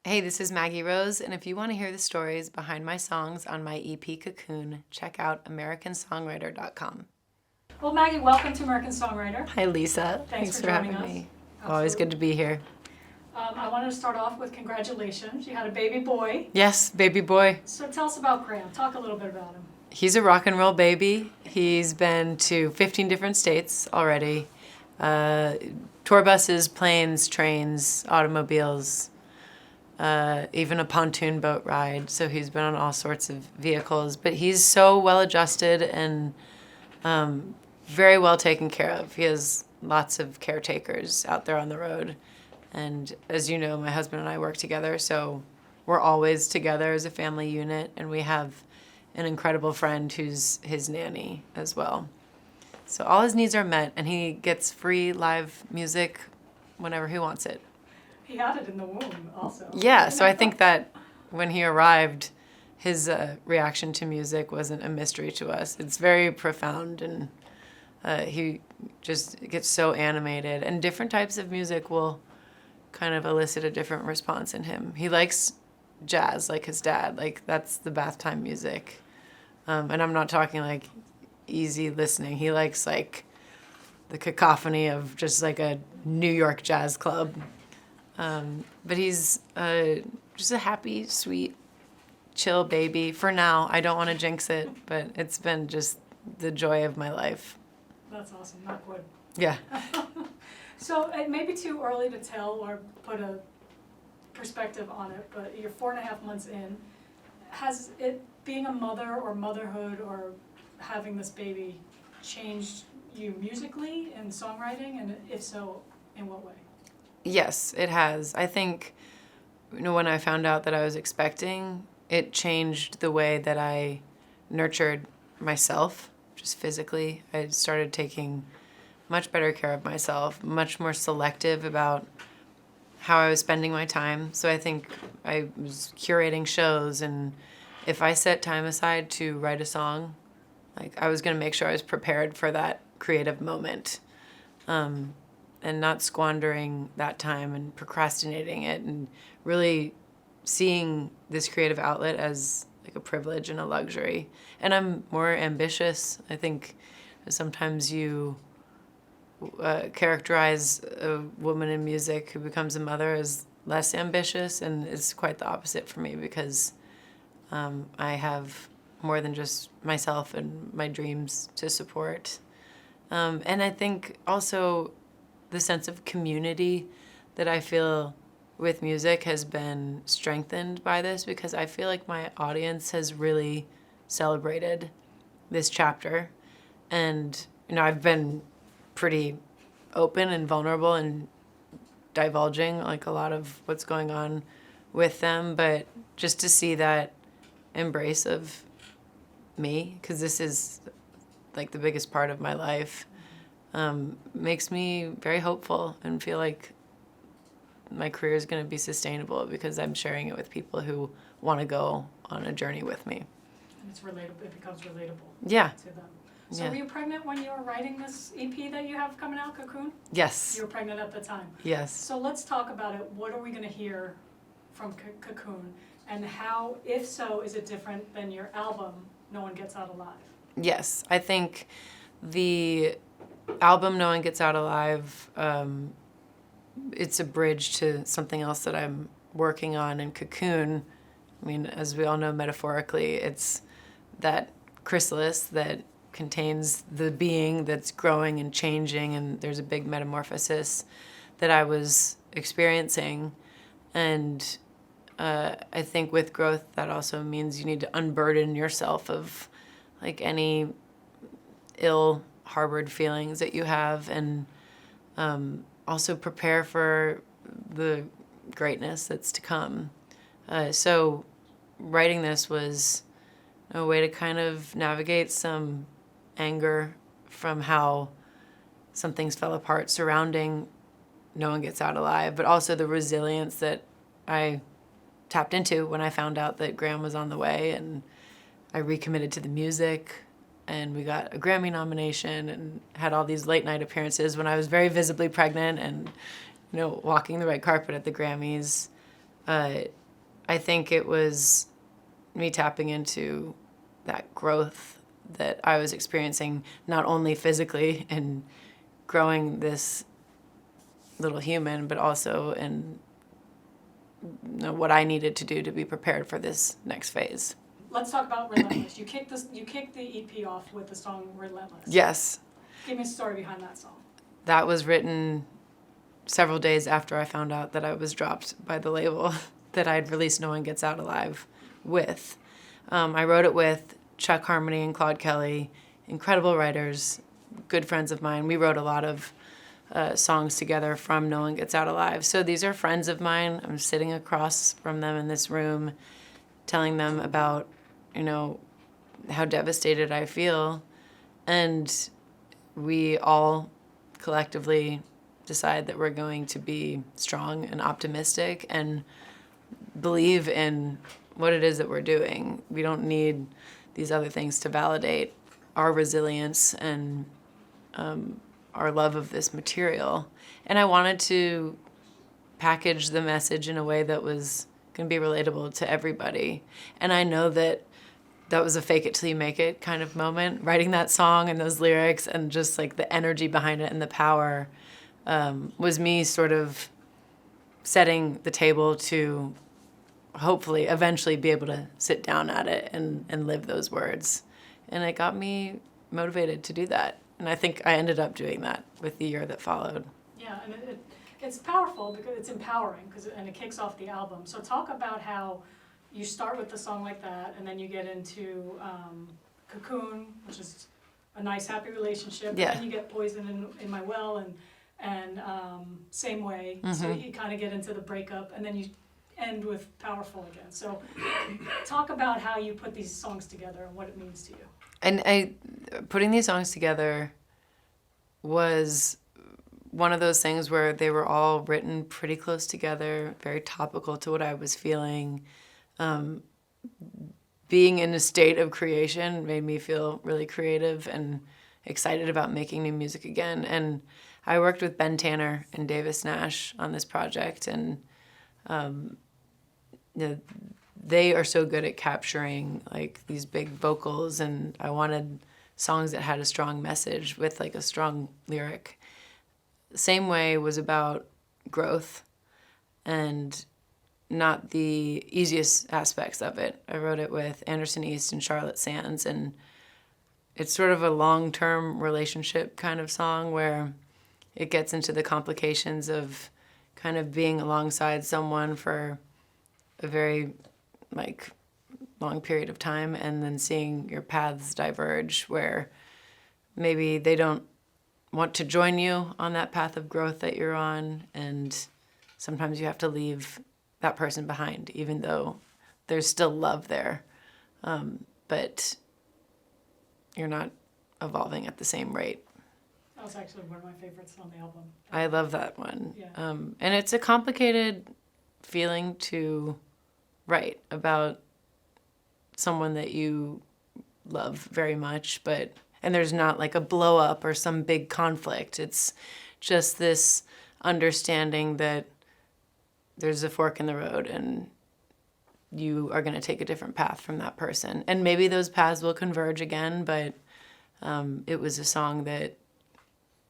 Hey, this is Maggie Rose, and if you want to hear the stories behind my songs on my EP Cocoon, check out AmericanSongwriter.com. Well, Maggie, welcome to American Songwriter. Hi, Lisa. Thanks for having joining us. me. Absolutely. Always good to be here. I wanted to start off with congratulations. You had a baby boy. Yes, baby boy. So tell us about Graham. Talk a little bit about him. He's a rock and roll baby. He's been to 15 different states already. Tour buses, planes, trains, automobiles, even a pontoon boat ride. So he's been on all sorts of vehicles. But he's so well adjusted and very well taken care of. He has lots of caretakers out there on the road. And as you know, my husband and I work together, so we're always together as a family unit, and we have an incredible friend who's his nanny as well. So all his needs are met, and he gets free live music whenever he wants it. He had it in the womb also. Yeah, so I think that when he arrived, his reaction to music wasn't a mystery to us. It's very profound, and he just gets so animated. And different types of music will kind of elicit a different response in him. He likes jazz like his dad. Like, that's the bath time music. And I'm not talking like easy listening. He likes like the cacophony of just like a New York jazz club. But he's just a happy, sweet, chill baby for now. I don't want to jinx it, but it's been just the joy of my life. That's awesome. Not good. Yeah. So it may be too early to tell or put a perspective on it, but you're 4.5 months in. Has it, being a mother or motherhood or having this baby, changed you musically and songwriting? And if so, in what way? Yes, it has. I think, when I found out that I was expecting, it changed the way that I nurtured myself, just physically. I started taking much better care of myself, much more selective about how I was spending my time. So I think I was curating shows, and if I set time aside to write a song, like, I was going to make sure I was prepared for that creative moment, and not squandering that time and procrastinating it, and really seeing this creative outlet as like a privilege and a luxury. And I'm more ambitious. I think sometimes you characterize a woman in music who becomes a mother as less ambitious, and it's quite the opposite for me, because I have more than just myself and my dreams to support. And I think also the sense of community that I feel with music has been strengthened by this, because I feel like my audience has really celebrated this chapter. And, I've been pretty open and vulnerable and divulging like a lot of what's going on with them, but just to see that embrace of me, because this is like the biggest part of my life, makes me very hopeful and feel like my career is going to be sustainable, because I'm sharing it with people who want to go on a journey with me. And it's relatable. It becomes relatable. Yeah. To them. So Yeah. were you pregnant when you were writing this EP that you have coming out, Cocoon? Yes. You were pregnant at the time. Yes. So let's talk about it. What are we going to hear from Cocoon? And how, if so, is it different than your album, No One Gets Out Alive? Yes. I think the album No One Gets Out Alive, it's a bridge to something else that I'm working on. In Cocoon, I mean, as we all know, metaphorically, it's that chrysalis that contains the being that's growing and changing, and there's a big metamorphosis that I was experiencing. And I think with growth, that also means you need to unburden yourself of like any ill harbored feelings that you have, and also prepare for the greatness that's to come. So writing this was a way to kind of navigate some anger from how some things fell apart surrounding No One Gets Out Alive, but also the resilience that I tapped into when I found out that Graham was on the way, and I recommitted to the music, and we got a Grammy nomination and had all these late night appearances when I was very visibly pregnant and, walking the red carpet at the Grammys. I think it was me tapping into that growth that I was experiencing, not only physically and growing this little human, but also in what I needed to do to be prepared for this next phase. Let's talk about Relentless. You kicked the EP off with the song Relentless. Yes. Give me a story behind that song. That was written several days after I found out that I was dropped by the label that I'd released No One Gets Out Alive with. I wrote it with Chuck Harmony and Claude Kelly, incredible writers, good friends of mine. We wrote a lot of songs together from No One Gets Out Alive. So these are friends of mine. I'm sitting across from them in this room telling them about, how devastated I feel. And we all collectively decide that we're going to be strong and optimistic and believe in what it is that we're doing. We don't need these other things to validate our resilience and our love of this material. And I wanted to package the message in a way that was going to be relatable to everybody. And I know that was a fake it till you make it kind of moment, writing that song and those lyrics and just like the energy behind it and the power was me sort of setting the table to hopefully eventually be able to sit down at it and live those words. And it got me motivated to do that. And I think I ended up doing that with the year that followed. Yeah, and it's powerful because it's empowering and it kicks off the album. So talk about how you start with the song like that, and then you get into Cocoon, which is a nice, happy relationship. Yeah. And then you get Poison in My Well, and Same Way. Mm-hmm. So you kind of get into the breakup, and then you end with Powerful again. So talk about how you put these songs together and what it means to you. And putting these songs together was one of those things where they were all written pretty close together, very topical to what I was feeling. Being in a state of creation made me feel really creative and excited about making new music again. And I worked with Ben Tanner and Davis Nash on this project, and they are so good at capturing like these big vocals, and I wanted songs that had a strong message with like a strong lyric. Same Way was about growth and not the easiest aspects of it. I wrote it with Anderson East and Charlotte Sands, and it's sort of a long-term relationship kind of song where it gets into the complications of kind of being alongside someone for a very long period of time and then seeing your paths diverge where maybe they don't want to join you on that path of growth that you're on, and sometimes you have to leave that person behind even though there's still love there, but you're not evolving at the same rate. That was actually one of my favorites on the album. I love that one. Yeah. And it's a complicated feeling to write about someone that you love very much, and there's not like a blow up or some big conflict. It's just this understanding that there's a fork in the road and you are going to take a different path from that person. And maybe those paths will converge again, but it was a song that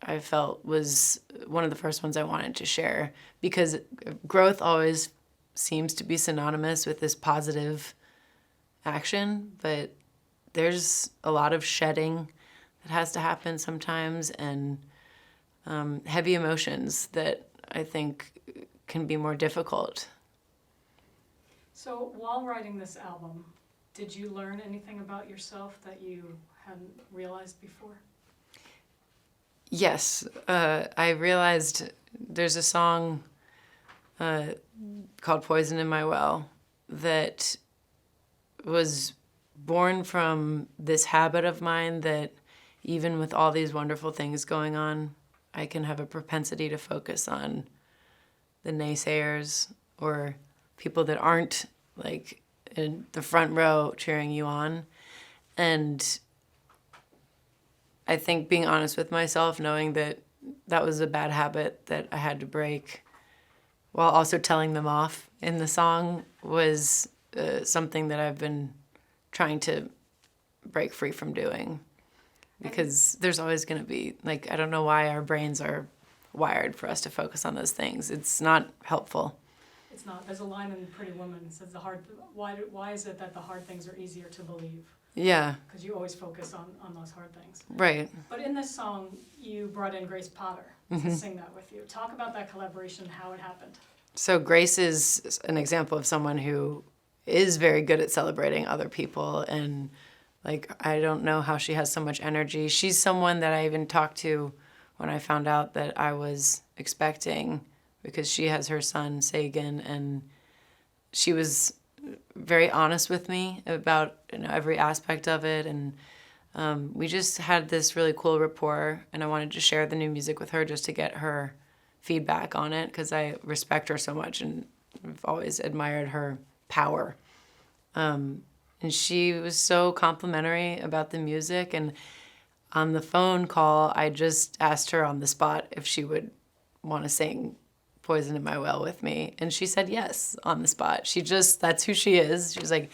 I felt was one of the first ones I wanted to share because growth always seems to be synonymous with this positive action, but there's a lot of shedding that has to happen sometimes, and heavy emotions that I think can be more difficult. So while writing this album, did you learn anything about yourself that you hadn't realized before? Yes, I realized there's a song called Poison in My Well that was born from this habit of mine that even with all these wonderful things going on, I can have a propensity to focus on the naysayers or people that aren't like in the front row cheering you on. And I think being honest with myself, knowing that that was a bad habit that I had to break, while also telling them off in the song was something that I've been trying to break free from doing. Because there's always going to be, like, I don't know why our brains are wired for us to focus on those things. It's not helpful. It's not. There's a line in Pretty Woman that says why is it that the hard things are easier to believe? Yeah. Because you always focus on those hard things. Right. But in this song, you brought in Grace Potter to sing that with you. Talk about that collaboration, how it happened. So Grace is an example of someone who is very good at celebrating other people, and like, I don't know how she has so much energy. She's someone that I even talked to when I found out that I was expecting, because she has her son, Sagan, and she was very honest with me about, every aspect of it, and we just had this really cool rapport, and I wanted to share the new music with her just to get her feedback on it, because I respect her so much and I've always admired her power. And she was so complimentary about the music, and on the phone call, I just asked her on the spot if she would want to sing Poison in My Well with me, and she said yes on the spot. That's who she is. She was like,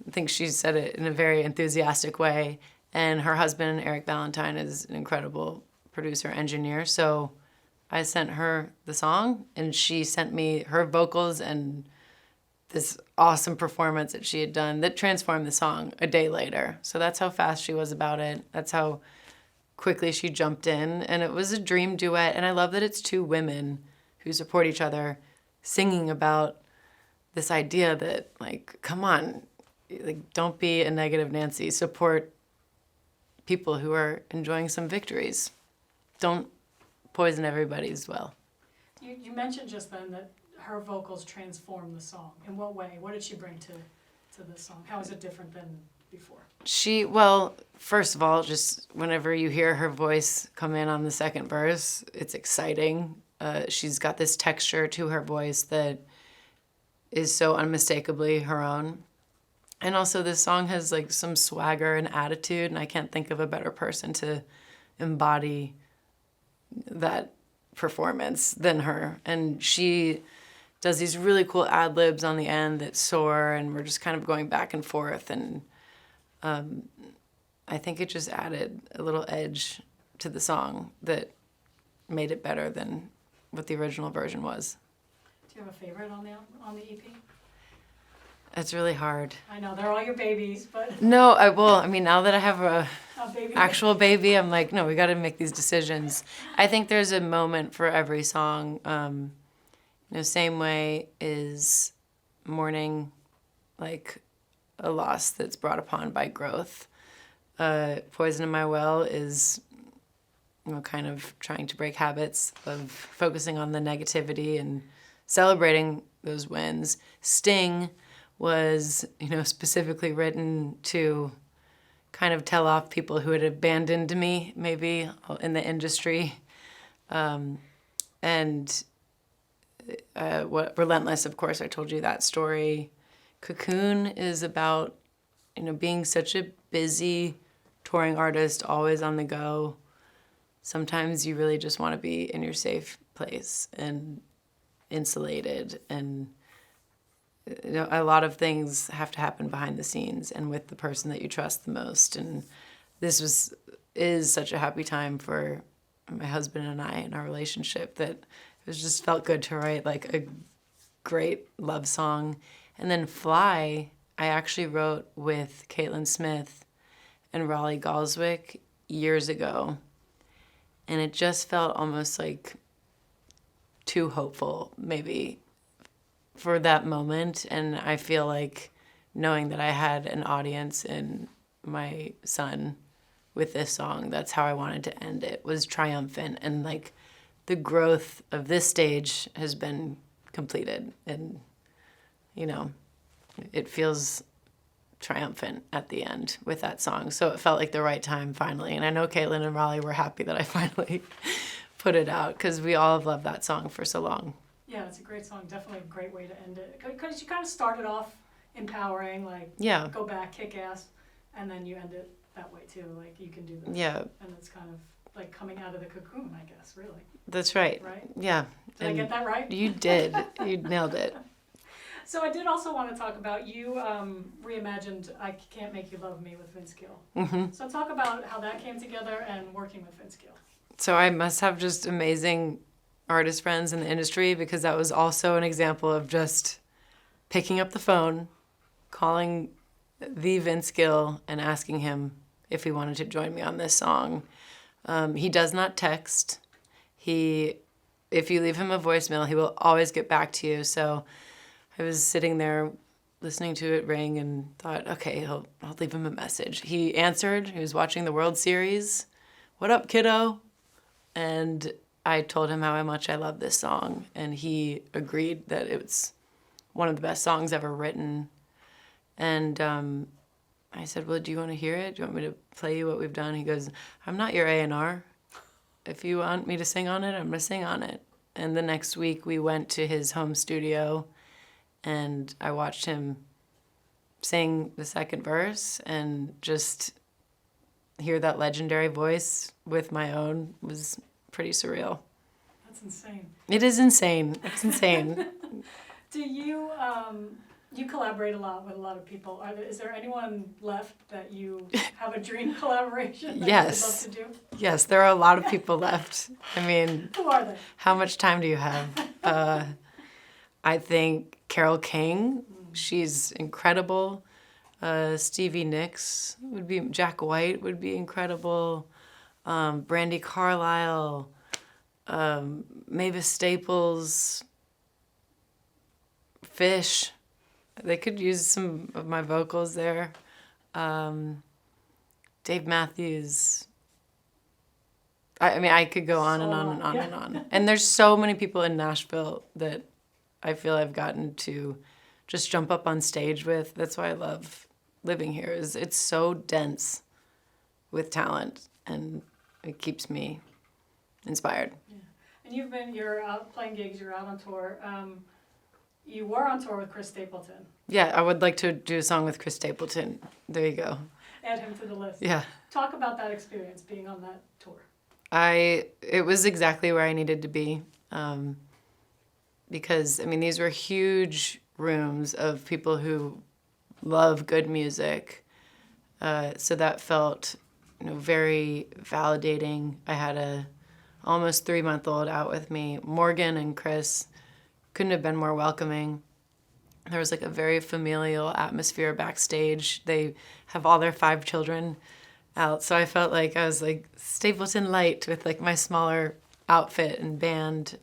I think she said it in a very enthusiastic way, and her husband, Eric Valentine, is an incredible producer, engineer, so I sent her the song, and she sent me her vocals and this awesome performance that she had done that transformed the song a day later. So that's how fast she was about it. That's how quickly she jumped in. And it was a dream duet. And I love that it's two women who support each other singing about this idea that, like, come on, like, don't be a negative Nancy. Support people who are enjoying some victories. Don't poison everybody's well. You mentioned just then that her vocals transformed the song. In what way? What did she bring to the song? How is it different than before? Well, first of all, just whenever you hear her voice come in on the second verse, it's exciting. She's got this texture to her voice that is so unmistakably her own. And also this song has like some swagger and attitude, and I can't think of a better person to embody that performance than her. And she does these really cool ad-libs on the end that soar, and we're just kind of going back and forth, and I think it just added a little edge to the song that made it better than what the original version was. Do you have a favorite on the EP? It's really hard. I know, they're all your babies, but... No, I mean, now that I have a baby. actual baby, I'm like, no, we got to make these decisions. I think there's a moment for every song. Same way is mourning, like, a loss that's brought upon by growth. Poison in My Well is, kind of trying to break habits of focusing on the negativity and celebrating those wins. Sting was, specifically written to kind of tell off people who had abandoned me, maybe, in the industry. Relentless, of course, I told you that story. Cocoon is about, being such a busy touring artist, always on the go. Sometimes you really just want to be in your safe place and insulated, and a lot of things have to happen behind the scenes and with the person that you trust the most. And this is such a happy time for my husband and I in our relationship that it just felt good to write like a great love song. And then Fly, I actually wrote with Caitlin Smith and Raleigh Galswick years ago. And it just felt almost like too hopeful, maybe, for that moment. And I feel like knowing that I had an audience in my son with this song, that's how I wanted to end it, was triumphant. And like the growth of this stage has been completed. And, it feels triumphant at the end with that song. So it felt like the right time finally. And I know Caitlin and Raleigh were happy that I finally put it out, because we all have loved that song for so long. Yeah, it's a great song. Definitely a great way to end it. Because you kind of started off empowering, like, Yeah. go back, kick ass, and then you end it that way too. Like, you can do this. Yeah. And it's kind of like coming out of the cocoon, I guess, really. That's right. Right? Yeah. Did I get that right? You did. You nailed it. So I did also want to talk about, you reimagined I Can't Make You Love Me with Vince Gill. Mm-hmm. So talk about how that came together and working with Vince Gill. So I must have just amazing artist friends in the industry, because that was also an example of just picking up the phone, calling the Vince Gill and asking him if he wanted to join me on this song. He does not text. If you leave him a voicemail, he will always get back to you. So I was sitting there listening to it ring and thought, okay, I'll leave him a message. He answered. He was watching the World Series. What up, kiddo? And I told him how much I love this song, and he agreed that it's one of the best songs ever written. And I said, well, do you want to hear it? Do you want me to play you what we've done? He goes, I'm not your A&R. If you want me to sing on it, I'm going to sing on it. And the next week we went to his home studio, and I watched him sing the second verse, and just hear that legendary voice with my own was pretty surreal. That's insane. It is insane. It's insane. Do you, you collaborate a lot with a lot of people. Is there anyone left that you have a dream collaboration that Yes. you would love to do? Yes, there are a lot of people left. I mean, Who are they? how much time do you have? I think Carole King, she's incredible. Stevie Nicks would be, Jack White would be incredible. Brandy Carlisle, Mavis Staples, Fish. They could use some of my vocals there. Dave Matthews. I mean, I could go on and on and on and on. And there's so many people in Nashville that I feel I've gotten to just jump up on stage with. That's why I love living here. Is it's so dense with talent, and it keeps me inspired. Yeah. And you're out playing gigs, you're out on tour. You were on tour with Chris Stapleton. Yeah, I would like to do a song with Chris Stapleton. There you go. Add him to the list. Yeah. Talk about that experience, being on that tour. It was exactly where I needed to be, because, I mean, these were huge rooms of people who love good music, so that felt, very validating. I had a almost 3-month-old out with me. Morgan and Chris couldn't have been more welcoming. There was like a very familial atmosphere backstage. They have all their 5 children out, so I felt like I was like Stapleton Light with like my smaller outfit and band.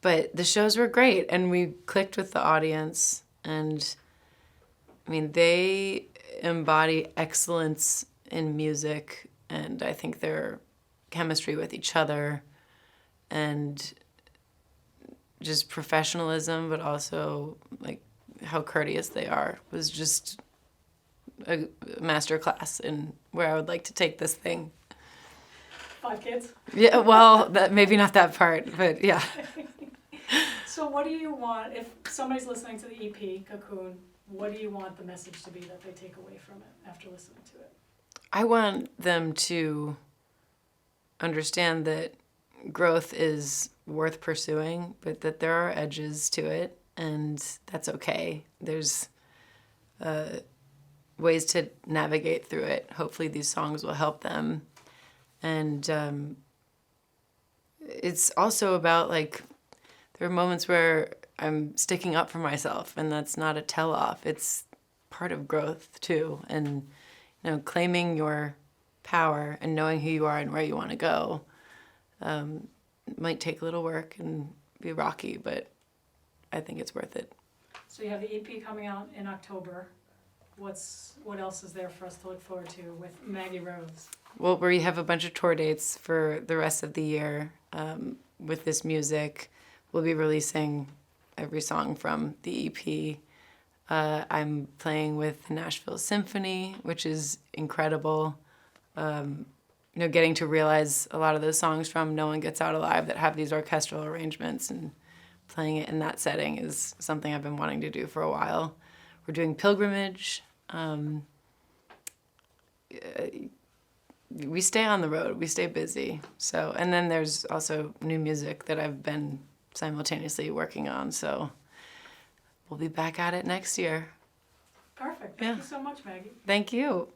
But the shows were great, and we clicked with the audience, and I mean, they embody excellence in music, and I think their chemistry with each other and just professionalism, but also like how courteous they are, was just a master class in where I would like to take this thing. 5 kids? Yeah, well, that maybe not that part, but yeah. So what do you want, if somebody's listening to the EP, Cocoon, what do you want the message to be that they take away from it after listening to it? I want them to understand that growth is worth pursuing, but that there are edges to it, and that's okay. There's ways to navigate through it. Hopefully these songs will help them. And it's also about, like, there are moments where I'm sticking up for myself, and that's not a tell-off. It's part of growth, too. And, claiming your power and knowing who you are and where you want to go might take a little work and be rocky, but I think it's worth it. So you have the EP coming out in October. What else is there for us to look forward to with Maggie Rose? Well, we have a bunch of tour dates for the rest of the year with this music. We'll be releasing every song from the EP. I'm playing with the Nashville Symphony, which is incredible. Getting to realize a lot of those songs from No One Gets Out Alive that have these orchestral arrangements, and playing it in that setting is something I've been wanting to do for a while. We're doing Pilgrimage. we stay on the road. We stay busy. So, and then there's also new music that I've been simultaneously working on. So we'll be back at it next year. Perfect. Thank you so much, Maggie. Thank you.